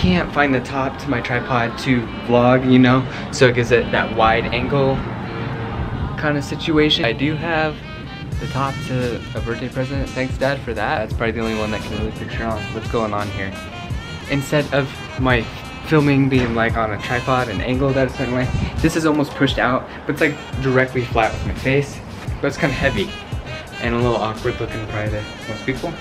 can't find the top to my tripod to vlog, you know, so it gives it that wide angle kind of situation. I do have the top to a birthday present. Thanks, Dad, for that. That's probably the only one that can really picture on what's going on here. Instead of my filming being like on a tripod and angled at a certain way, this is almost pushed out, but it's like directly flat with my face, but it's kind of heavy and a little awkward looking probably to most people.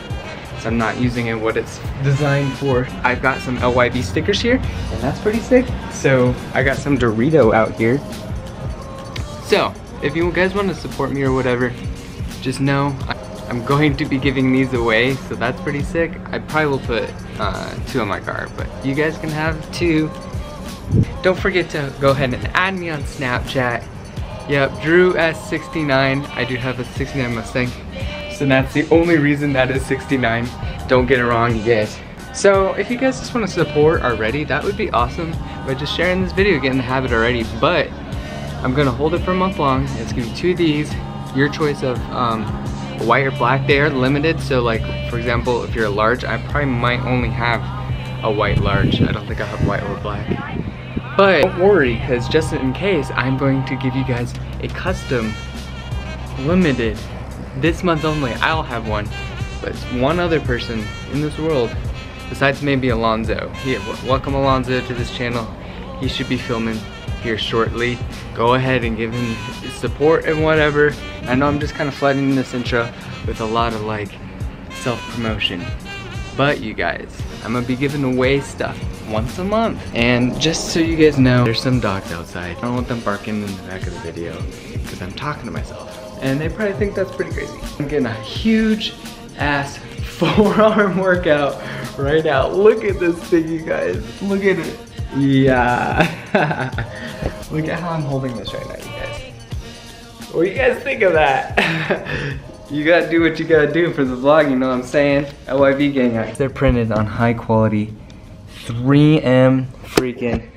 So I'm not using it what it's designed for. I've got some LYB stickers here, and that's pretty sick. So I got some Dorito out here. So if you guys want to support me or whatever, just know I'm going to be giving these away, so that's pretty sick. I probably will put 2 on my car, but you guys can have 2. Don't forget to go ahead and add me on Snapchat. Yep, Drew S69. I do have a 69 Mustang, so that's the only reason that is 69. Don't get it wrong, you guys. So if you guys just want to support already, that would be awesome by just sharing this video, getting the habit already. But I'm gonna hold it for a month long. It's gonna be 2 of these, your choice of white or black. They are limited, so like for example, if you're a large, I probably might only have a white large. I don't think I have white or black. But don't worry, because just in case, I'm going to give you guys a custom limited this month only. I'll have one, but it's one other person in this world besides maybe Alonzo. Here, welcome Alonzo to this channel. He should be filming here shortly. Go ahead and give him support and whatever. I know I'm just kind of flooding this intro with a lot of like self-promotion, but you guys, I'm gonna be giving away stuff once a month. And just so you guys know, there's some dogs outside. I don't want them barking in the back of the video because I'm talking to myself, and they probably think that's pretty crazy. I'm getting a huge ass forearm workout right now. Look at this thing, you guys. Look at it. Yeah. Look at how I'm holding this right now, you guys. What do you guys think of that? You gotta do what you gotta do for the vlog, you know what I'm saying? LYV gang. They're printed on high quality 3M freaking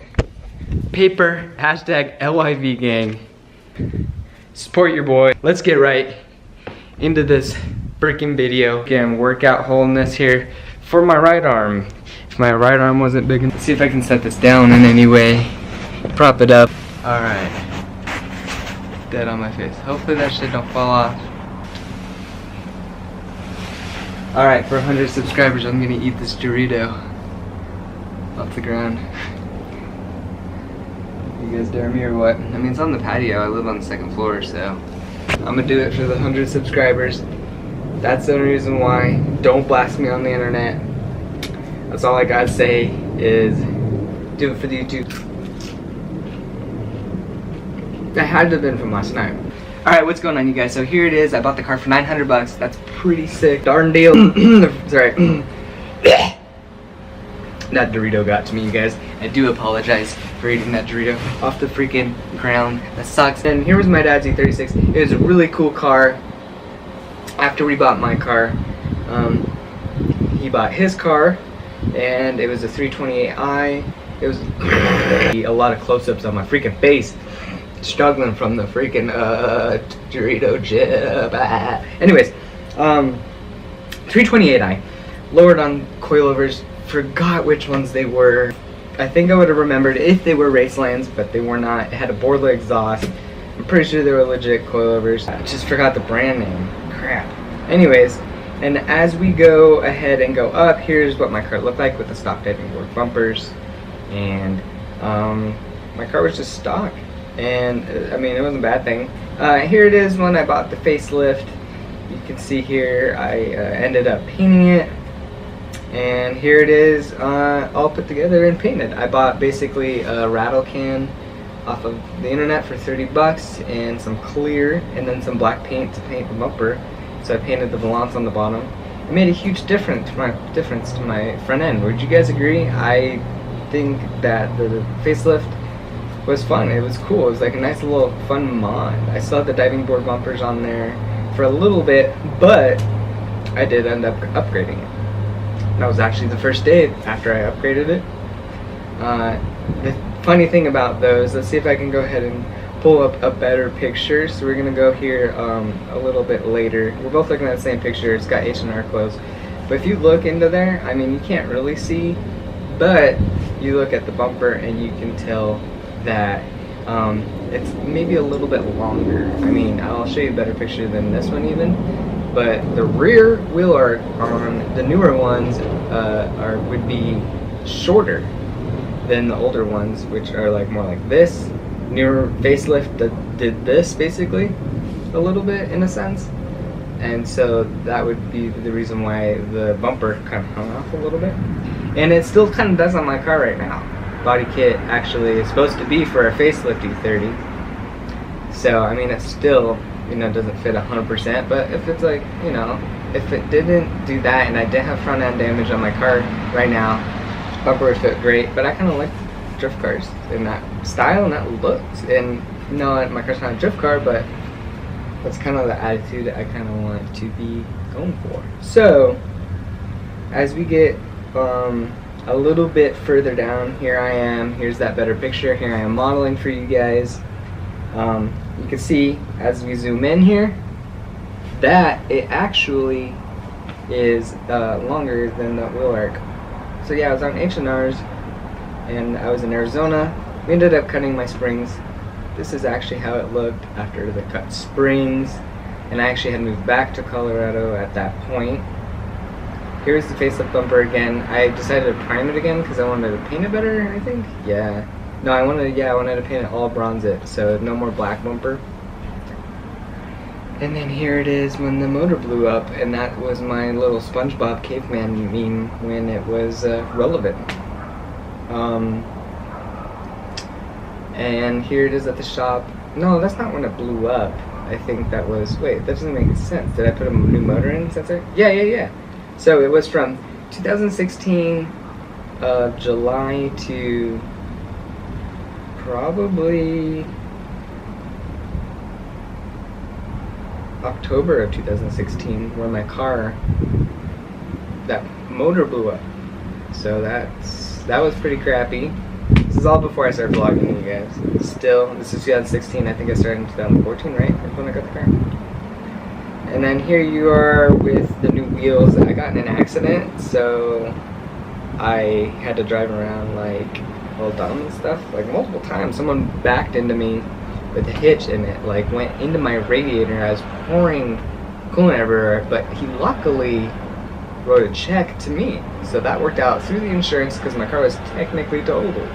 paper. Hashtag LYV gang. Support your boy. Let's get right into this freaking video. Again, workout holding this here for my right arm. If my right arm wasn't big enough, let's see if I can set this down in any way. Prop it up. Alright. Dead on my face. Hopefully that shit don't fall off. Alright, for 100 subscribers, I'm gonna eat this Dorito off the ground. You guys dare me or what? I mean, it's on the patio. I live on the 2nd floor, so I'm gonna do it for the 100 subscribers. That's the only reason why. Don't blast me on the internet. That's all I gotta say is do it for the YouTube. I had to have been from last night. Alright, what's going on, you guys? So here it is. I bought the car for 900 bucks. That's pretty sick. Darn deal. Sorry. That Dorito got to me, you guys. I do apologize for eating that Dorito off the freaking ground. That sucks. And here was my dad's E36. It was a really cool car. After we bought my car, he bought his car, and it was a 328i. It was a lot of close-ups on my freaking face. Struggling from the freaking Dorito chip. Anyways, 328i. Lowered on coilovers. Forgot which ones they were. I think I would have remembered if they were Racelands, but they were not. It had a Borla exhaust. I'm pretty sure they were legit coilovers. I just forgot the brand name. Crap. Anyways, and as we go ahead and go up, here's what my car looked like with the stock diving board bumpers. And my car was just stock. And I mean, it wasn't a bad thing. Here it is when I bought the facelift. You can see here I ended up painting it. And here it is all put together and painted. I bought basically a rattle can off of the internet for 30 bucks and some clear and then some black paint to paint the bumper. So I painted the valance on the bottom. It made a huge difference to my front end. Would you guys agree? I think that the facelift was fun. It was cool. It was like a nice little fun mod. I still had the diving board bumpers on there for a little bit, but I did end up upgrading it. That was actually the first day after I upgraded it. The funny thing about those, let's see if I can go ahead and pull up a better picture. So we're gonna go here a little bit later. We're both looking at the same picture. It's got H&R clothes. But if you look into there, I mean, you can't really see, but you look at the bumper and you can tell that it's maybe a little bit longer. I mean, I'll show you a better picture than this one even, but the rear wheel arch on the newer ones would be shorter than the older ones, which are like more like this. Newer facelift that did this basically a little bit in a sense, and so that would be the reason why the bumper kind of hung off a little bit, and it still kind of does on my car right now. Body kit actually is supposed to be for a facelift E30, so I mean it still, you know, doesn't fit 100%, but if it's like, you know, if it didn't do that and I didn't have front end damage on my car right now, bumper would fit great. But I kind of like drift cars in that style and that look, and no, my car's not a drift car, but that's kind of the attitude I kind of want to be going for. So as we get a little bit further down, here I am, here's that better picture, here I am modeling for you guys. You can see as we zoom in here that it actually is longer than the wheel arch. So yeah, I was on H&Rs and I was in Arizona. We ended up cutting my springs. This is actually how it looked after the cut springs, and I actually had moved back to Colorado at that point. Here's the facelift bumper again. I decided to prime it again because I wanted to paint it better, I think. Yeah. No, I wanted to paint it all bronze it, so no more black bumper. And then here it is when the motor blew up, and that was my little SpongeBob caveman meme when it was relevant. And here it is at the shop. No, that's not when it blew up. I think that was, wait, that doesn't make sense. Did I put a new motor in sensor? Yeah. So it was from 2016 July to probably October of 2016 where my car, that motor blew up. So that was pretty crappy. This is all before I started vlogging, you guys. Still, this is 2016. I think I started in 2014, right? That's when I got the car. And then here you are with the new wheels. I got in an accident, so I had to drive around like all dumb and stuff, like multiple times. Someone backed into me with a hitch, and it like went into my radiator. I was pouring coolant everywhere, but he luckily wrote a check to me, so that worked out through the insurance because my car was technically totaled.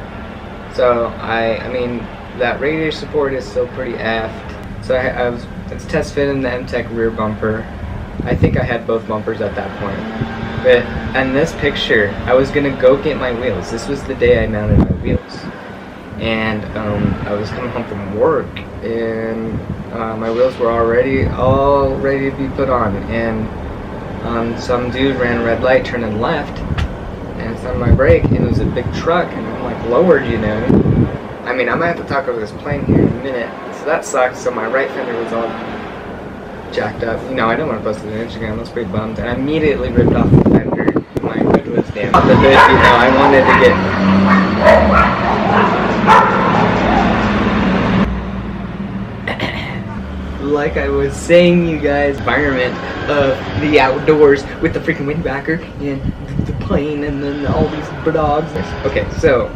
So I mean that radiator support is still pretty effed. So it's test fit in the M-Tech rear bumper. I think I had both bumpers at that point. But in this picture, I was gonna go get my wheels. This was the day I mounted my wheels, and I was coming home from work, and my wheels were already all ready to be put on, and some dude ran a red light turning left, and it's on my brake, and it was a big truck, and I'm like lowered, you know. I mean, I might have to talk over this plane here in a minute, so that sucks. So my right fender was all jacked up. You know, I didn't want to post it on Instagram. I was pretty bummed, and I immediately ripped off the fender. My hood was damaged. The hood, you know, I wanted to get. Like I was saying, you guys, environment of the outdoors with the freaking windbreaker and the plane and then all these dogs. Okay, so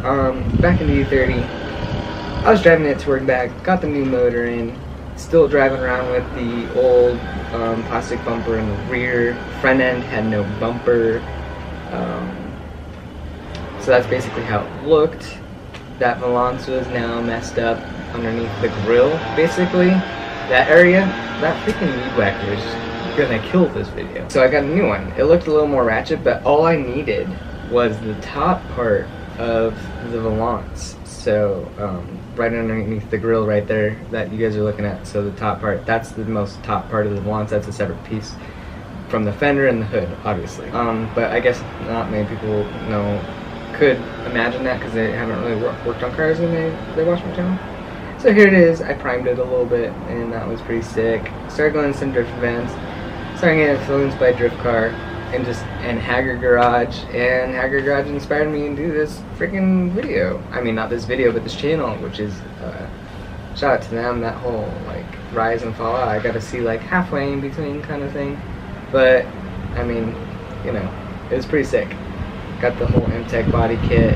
back in the E30, I was driving it to work back, got the new motor in, still driving around with the old plastic bumper in the rear. Front end had no bumper, so that's basically how it looked. That valance was now messed up underneath the grill, basically. That area, that freaking weed whacker is gonna kill this video. So I got a new one. It looked a little more ratchet, but all I needed was the top part of the valance. So right underneath the grill right there that you guys are looking at. So the top part, that's the most top part of the valance. That's a separate piece from the fender and the hood, obviously. But I guess not many people could imagine that because they haven't really worked on cars and they watch my channel. So here it is. I primed it a little bit, and that was pretty sick. Started going to some drift events, started getting influenced by drift car and Haggard Garage, and Haggard Garage inspired me to do this freaking video. I mean, not this video, but this channel, which is shout out to them. That whole like rise and fall out, I got to see like halfway in between kind of thing. But I mean, you know, it was pretty sick. Got the whole M-Tech body kit.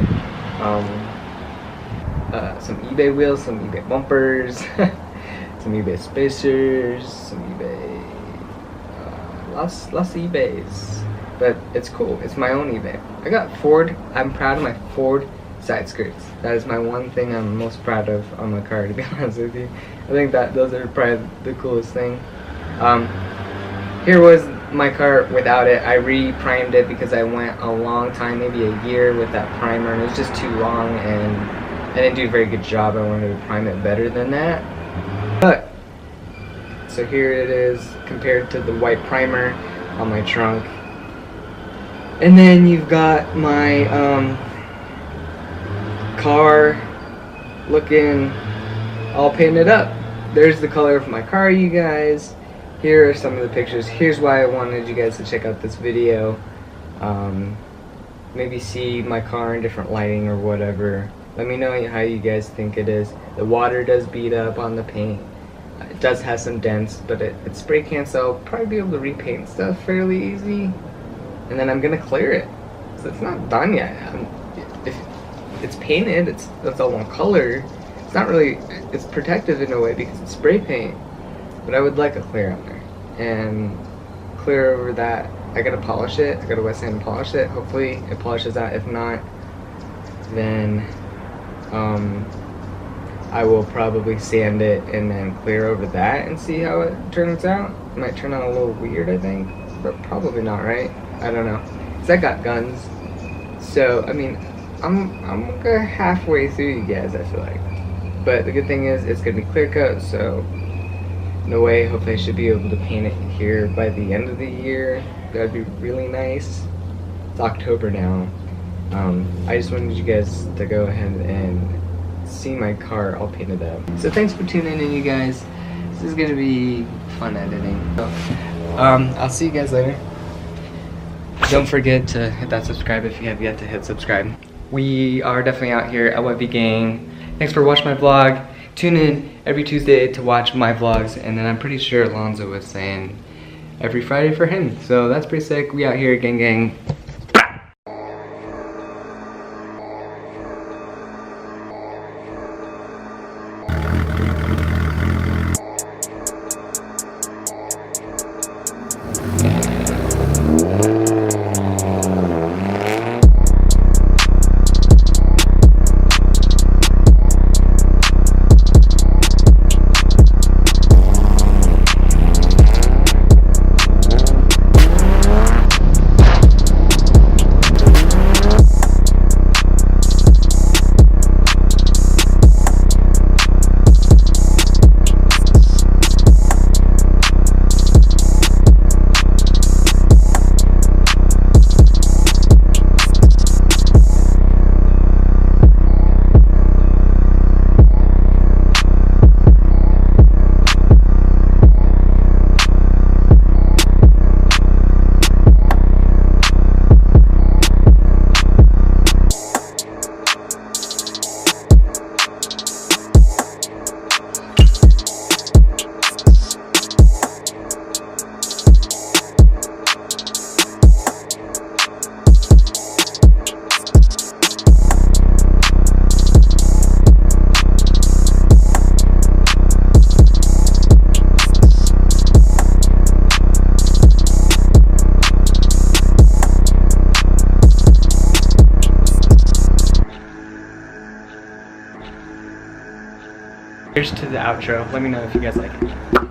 some eBay wheels, some eBay bumpers, some eBay spacers, some eBay, lots of eBays. But it's cool. It's my own eBay. I got Ford. I'm proud of my Ford side skirts. That is my one thing I'm most proud of on my car, to be honest with you. I think that those are probably the coolest thing. Here was my car without it. I re-primed it because I went a long time, maybe a year with that primer, and it was just too long, and I didn't do a very good job. I wanted to prime it better than that. But so here it is compared to the white primer on my trunk. And then you've got my car looking all painted up. There's the color of my car, you guys. Here are some of the pictures. Here's why I wanted you guys to check out this video. Maybe see my car in different lighting or whatever. Let me know how you guys think it is. The water does beat up on the paint. It does have some dents, but it's spray can, so I'll probably be able to repaint stuff fairly easy. And then I'm gonna clear it. So it's not done yet. If it's painted, that's all one color. It's not really, it's protective in a way because it's spray paint. But I would like a clear on there. And clear over that, I gotta polish it. I gotta wet sand and polish it. Hopefully it polishes out. If not, then I will probably sand it and then clear over that and see how it turns out. It might turn out a little weird, I think, but probably not, right? I don't know. 'Cause I got guns, so I mean, I'm halfway through, you guys. I feel like, but the good thing is it's gonna be clear coat, so no way. Hopefully, I should be able to paint it here by the end of the year. That'd be really nice. It's October now. I just wanted you guys to go ahead and see my car all painted up. So thanks for tuning in, you guys. This is gonna be fun editing. So, I'll see you guys later. Don't forget to hit that subscribe if you have yet to hit subscribe. We are definitely out here at YB Gang. Thanks for watching my vlog. Tune in every Tuesday to watch my vlogs, and then I'm pretty sure Alonzo was saying every Friday for him. So that's pretty sick. We out here, gang gang. Here's to the outro. Let me know if you guys like it.